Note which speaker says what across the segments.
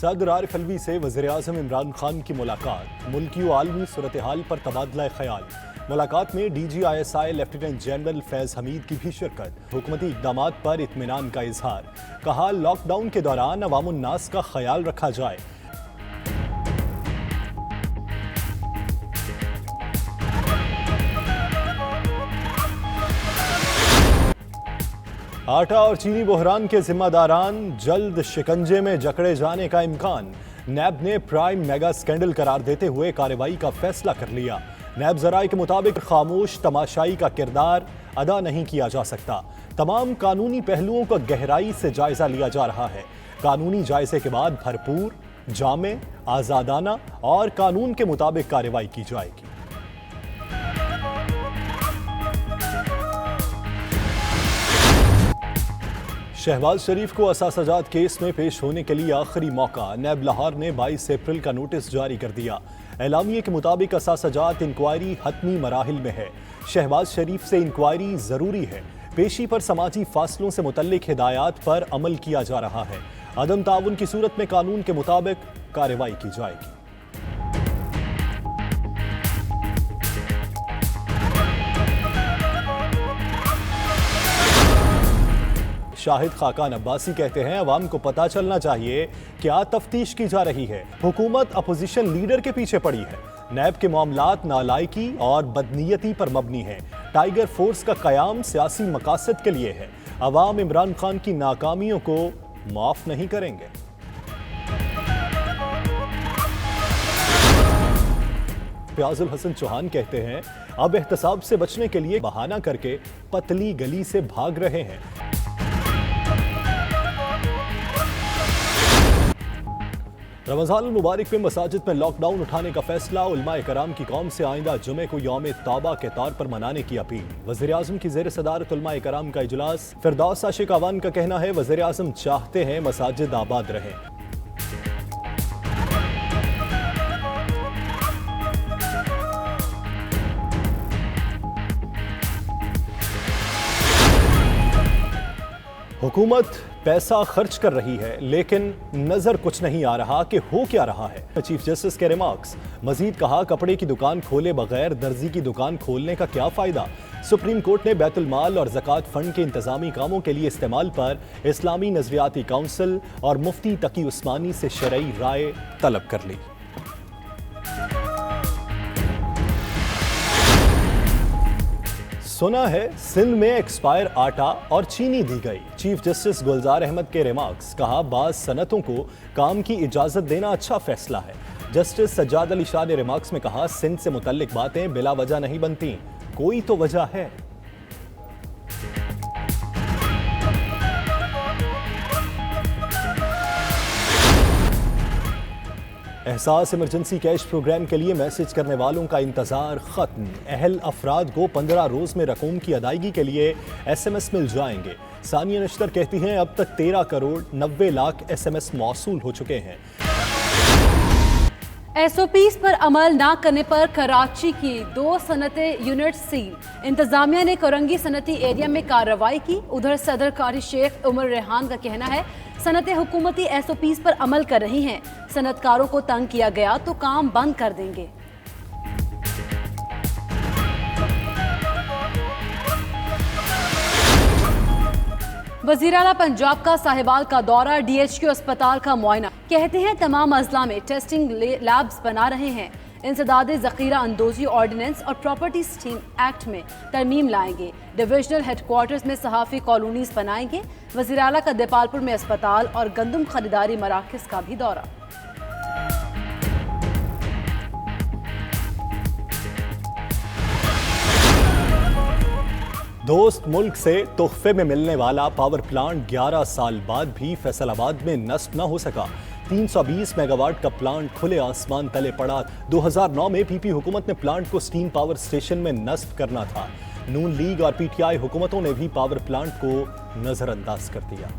Speaker 1: सदर आरिफ अलवी से वज़ीर-ए-आज़म इमरान खान की मुलाकात, मुल्की व आलमी सूरत हाल पर तबादला ख्याल। मुलाकात में DGISI लेफ्टिनेंट जनरल फैज़ हमीद की भी शिरकत। हुकूमती इक़दामात पर इत्मीनान का इजहार। कहा, लॉकडाउन के दौरान अवामुन्नास का ख्याल रखा जाए। आटा और चीनी बहरान के जिम्मेदारान जल्द शिकंजे में जकड़े जाने का इम्कान। नैब ने प्राइम मेगा स्कैंडल करार देते हुए कार्रवाई का फैसला कर लिया। नैब ज़राए के मुताबिक खामोश तमाशाई का किरदार अदा नहीं किया जा सकता। तमाम कानूनी पहलुओं का गहराई से जायजा लिया जा रहा है। कानूनी जायजे के बाद भरपूर, जामे, आज़ादाना और कानून के मुताबिक कार्रवाई की जाएगी। शहबाज शरीफ को असासाजात केस में पेश होने के लिए आखिरी मौका। नैब लाहौर ने 22 अप्रैल का नोटिस जारी कर दिया। एलामिये के मुताबिक असासाजात इंक्वायरी हतमी मराहिल में है। शहबाज शरीफ से इंक्वायरी जरूरी है। पेशी पर समाजी फासलों से मुतल्लिक हिदायत पर अमल किया जा रहा है। अदम ताउन की सूरत में कानून के मुताबिक कार्रवाई की जाएगी। शाहिद खाकान अब्बासी कहते हैं, अवाम को पता चलना चाहिए क्या तफ्तीश की जा रही है। हुकूमत अपोजिशन लीडर के पीछे पड़ी है। नैब के मामलात नालायकी और बदनीयती पर मबनी है। टाइगर फोर्स का कयाम सियासी मकासद के लिए है। अवाम इमरान खान की नाकामियों को माफ नहीं करेंगे। फयाजुल हसन चौहान कहते हैं, अब एहतसाब से बचने के लिए बहाना करके पतली गली से भाग रहे हैं। रमज़ान मुबारक में मसाजिद में लॉकडाउन उठाने का फैसला। उलमाए कराम की कौम से आइंदा जुमे को यौम तौबा के तौर पर मनाने की अपील। वज़ीर-ए-आज़म की ज़ेर सदारत उलमाए कराम का इजलास। फिरदौस आशिक अवान का कहना है, वज़ीर-ए-आज़म चाहते हैं मसाजिद आबाद रहें। हुकूमत पैसा खर्च कर रही है, लेकिन नजर कुछ नहीं आ रहा कि हो क्या रहा है। चीफ जस्टिस के रिमार्क्स। मजीद कहा, कपड़े की दुकान खोले बगैर दर्जी की दुकान खोलने का क्या फायदा। सुप्रीम कोर्ट ने बैतुल माल और ज़कात फंड के इंतजामी कामों के लिए इस्तेमाल पर इस्लामी नजरियाती काउंसिल और मुफ्ती तकी उस्मानी से शरई राय तलब कर ली। सुना है सिंध में एक्सपायर आटा और चीनी दी गई। चीफ जस्टिस गुलजार अहमद के रिमार्क्स। कहा, बाज़ सनतों को काम की इजाज़त देना अच्छा फैसला है। जस्टिस सज्जाद अली शाह ने रिमार्क्स में कहा, सिंध से मुतल्लिक बातें बिला वजह नहीं बनती, कोई तो वजह है। एहसास इमरजेंसी कैश प्रोग्राम के लिए मैसेज करने वालों का इंतजार खत्म। अहल अफराद को 15 रोज में रकूम की अदायगी के लिए SMS मिल जाएंगे। सानिया नश्तर कहती हैं, अब तक 13 करोड़ 90 लाख SMS मौसूल हो चुके हैं।
Speaker 2: SOPs पर अमल न करने पर कराची की 2 सनती यूनिट सील। इंतजामिया ने कोरंगी सनती एरिया में कार्रवाई की। उधर सदर कारी शेख उमर रेहान का कहना है, सनतें हुकूमती SOPs पर अमल कर रही हैं। सनतकारों को तंग किया गया तो काम बंद कर देंगे। वज़ीर आला पंजाब का साहिवाल का दौरा, DHQ अस्पताल का मुआयना। कहते हैं, तमाम अजला में टेस्टिंग लैब्स बना रहे हैं। इंसदाद ज़ख़ीरा अंदोज़ी ऑर्डिनेंस और प्रॉपर्टी स्टीम एक्ट में तरमीम लाएंगे। डिविजनल हेडक्वार्टर्स में सहाफ़ी कॉलोनीज बनाएंगे। वज़ीर आला का देपालपुर में अस्पताल और गंदम खरीदारी मराकज़ का भी दौरा।
Speaker 1: दोस्त मुल्क से तोहफे में मिलने वाला पावर प्लांट 11 साल बाद भी फैसलाबाद में नस्ब न हो सका। 320 मेगावाट का प्लांट खुले आसमान तले पड़ा। 2009 में PP हुकूमत ने प्लांट को स्टीम पावर स्टेशन में नस्ब करना था। नून लीग और PTI हुकूमतों ने भी पावर प्लांट को नजरअंदाज कर दिया।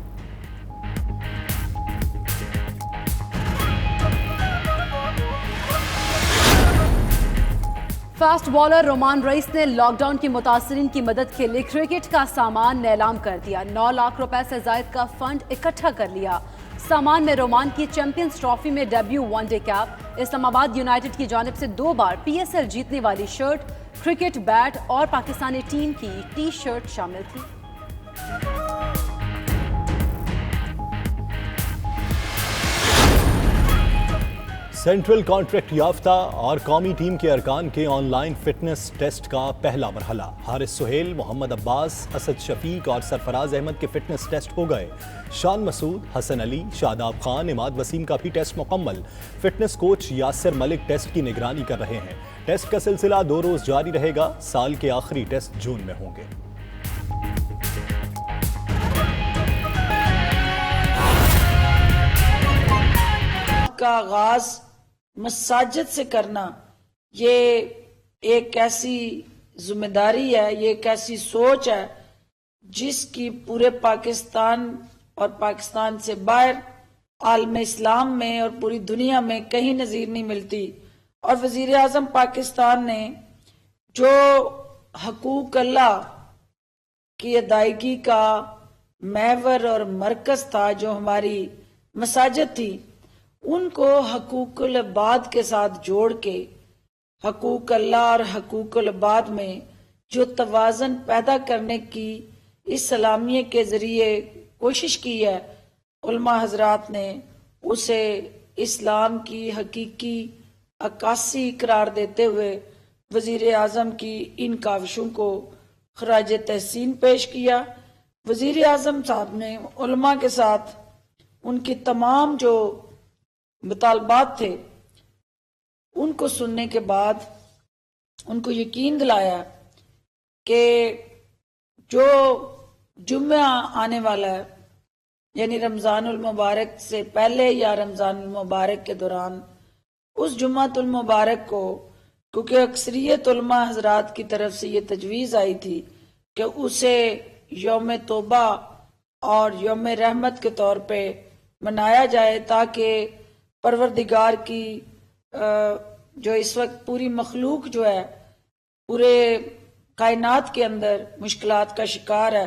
Speaker 2: फास्ट बॉलर रोमान रईस ने लॉकडाउन की मुतासरीन की मदद के लिए क्रिकेट का सामान नीलाम कर दिया। 9 लाख रुपए से जायद का फंड इकट्ठा कर लिया। सामान में रोमान की चैंपियंस ट्रॉफी में debut one day cap, Islamabad United की जानिब से 2 बार PSL जीतने वाली शर्ट, क्रिकेट बैट और पाकिस्तानी टीम की टी-शर्ट शामिल थी।
Speaker 1: सेंट्रल कॉन्ट्रैक्ट याफ्ता और कौमी टीम के अरकान के ऑनलाइन फिटनेस टेस्ट का पहला मरहला। हारिस सुहेल, मोहम्मद अब्बास, असद शफीक और सरफराज अहमद के फिटनेस टेस्ट हो गए। शान मसूद, हसन अली, शादाब खान, इमाद वसीम का भी टेस्ट मुकम्मल। Fitness coach Yasir Malik test की निगरानी कर रहे हैं। टेस्ट का सिलसिला 2 रोज जारी रहेगा। साल के आखिरी टेस्ट जून में होंगे।
Speaker 3: का आगाज मसाजिद से करना, ये एक ऐसी जिम्मेदारी है, ये एक ऐसी सोच है जिसकी पूरे पाकिस्तान और पाकिस्तान से बाहर आलम इस्लाम में और पूरी दुनिया में कहीं नजीर नहीं मिलती। और वजीर आजम पाकिस्तान ने जो हकूक अल्लाह की अदायगी का महवर और मरकज था, जो हमारी मसाजिद थी, उनको हकूकुल इबाद के साथ जोड़ के हकूक अल्लाह और हकूकुल इबाद में जो तवाज़न पैदा करने की इस सलामिये के जरिए कोशिश की है, उलमा हजरात ने उसे इस्लाम की हकीकी अक्कासी करार देते हुए वजीर आजम की इन काविशों को खराज तहसीन पेश किया। वजीर आजम साहब ने उलमा के साथ उनकी तमाम जो मुतालबात थे उनको सुनने के बाद उनको यकीन दिलाया कि जो जुम्मा आने वाला है, यानी रमजानुल मुबारक से पहले या रमजानुल मुबारक के दौरान, उस जुम्मातुल मुबारक को, क्योंकि अक्सरियत उलमा हजरात की तरफ से ये तजवीज़ आई थी कि उसे यौम तौबा और यौम रहमत के तौर पे मनाया जाए, ताकि परवरदिगार की जो इस वक्त पूरी मखलूक जो है पूरे कायनात के अंदर मुश्किलात का शिकार है,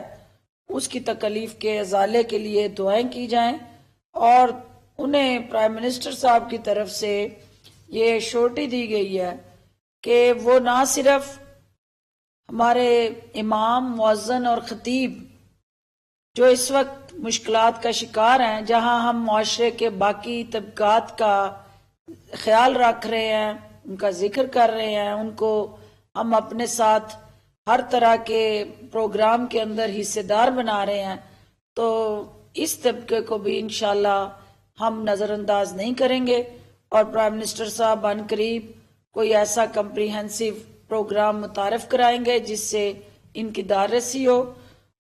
Speaker 3: उसकी तकलीफ के अजाले के लिए दुआएं की जाएं। और उन्हें प्राइम मिनिस्टर साहब की तरफ से ये श्योरिटी दी गई है कि वो ना सिर्फ हमारे इमाम, मुअज्जिन और खतीब जो इस वक्त मुश्किलात का शिकार हैं, जहां हम मुआशरे के बाकी तबकात का ख्याल रख रहे हैं, उनका जिक्र कर रहे हैं, उनको हम अपने साथ हर तरह के प्रोग्राम के अंदर हिस्सेदार बना रहे हैं, तो इस तबके को भी इंशाल्लाह हम नज़रअंदाज नहीं करेंगे। और प्राइम मिनिस्टर साहब अनकरीब कोई ऐसा कम्प्रीहेंसिव प्रोग्राम मुतारफ कराएंगे जिससे इनकी दारसी हो।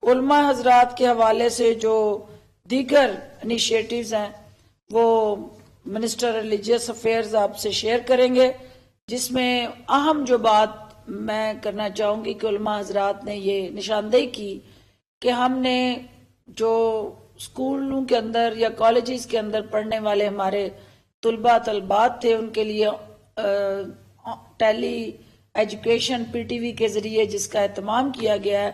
Speaker 3: उलमा हजरात के हवाले से जो दीगर इनिशिएटिव्स हैं वो मिनिस्टर रिलीजियस अफेयर्स आपसे शेयर करेंगे, जिसमें अहम जो बात मैं करना चाहूंगी कि उलमा हजरात ने ये निशानदेही की कि हमने जो स्कूलों के अंदर या कॉलेजेस के अंदर पढ़ने वाले हमारे तुलबा तलबात थे, उनके लिए टेली एजुकेशन PTV के जरिए जिसका एहतमाम किया गया है,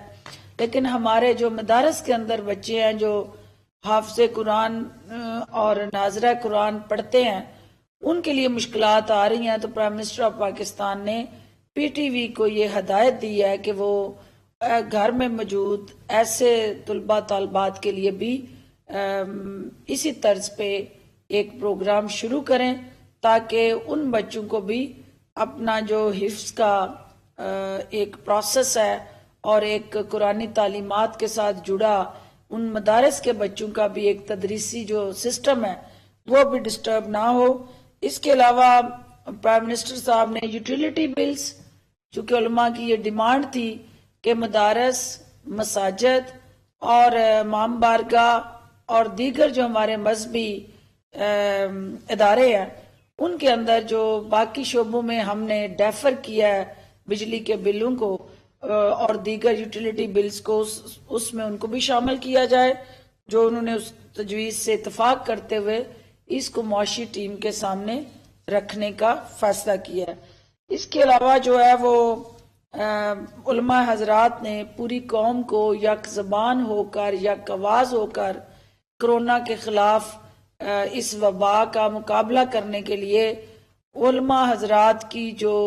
Speaker 3: लेकिन हमारे जो मदारस के अंदर बच्चे हैं जो हाफिज़े कुरान और नाज़रा कुरान पढ़ते हैं, उनके लिए मुश्किलात आ रही हैं। तो प्राइम मिनिस्टर ऑफ पाकिस्तान ने PTV को ये हदायत दी है कि वो घर में मौजूद ऐसे तुलबा तालबात के लिए भी इसी तर्ज पे एक प्रोग्राम शुरू करें, ताकि उन बच्चों को भी अपना जो हिफ्ज़ का एक प्रोसेस है और एक कुरानी तालीमात के साथ जुड़ा उन मदारस के बच्चों का भी एक तदरीसी जो सिस्टम है वो भी डिस्टर्ब ना हो। इसके अलावा प्राइम मिनिस्टर साहब ने यूटिलिटी बिल्स, चूंकि उलमा की ये डिमांड थी कि मदारस, मसाजिद और इमाम बारगाह और दीगर जो हमारे मजहबी इदारे हैं उनके अंदर जो बाकी शोबों में हमने डेफर किया है बिजली के बिलों को और दीगर यूटिलिटी बिल्स को, उसमें उनको भी शामिल किया जाए, जो उन्होंने उस तजवीज़ से इतफाक करते हुए इसको मुआशी टीम के सामने रखने का फैसला किया है। इसके अलावा जो है वो उलमा हजरात ने पूरी कौम को यक ज़बान होकर, यक आवाज़ होकर कोरोना के खिलाफ इस वबा का मुकाबला करने के लिए उलमा हजरात की जो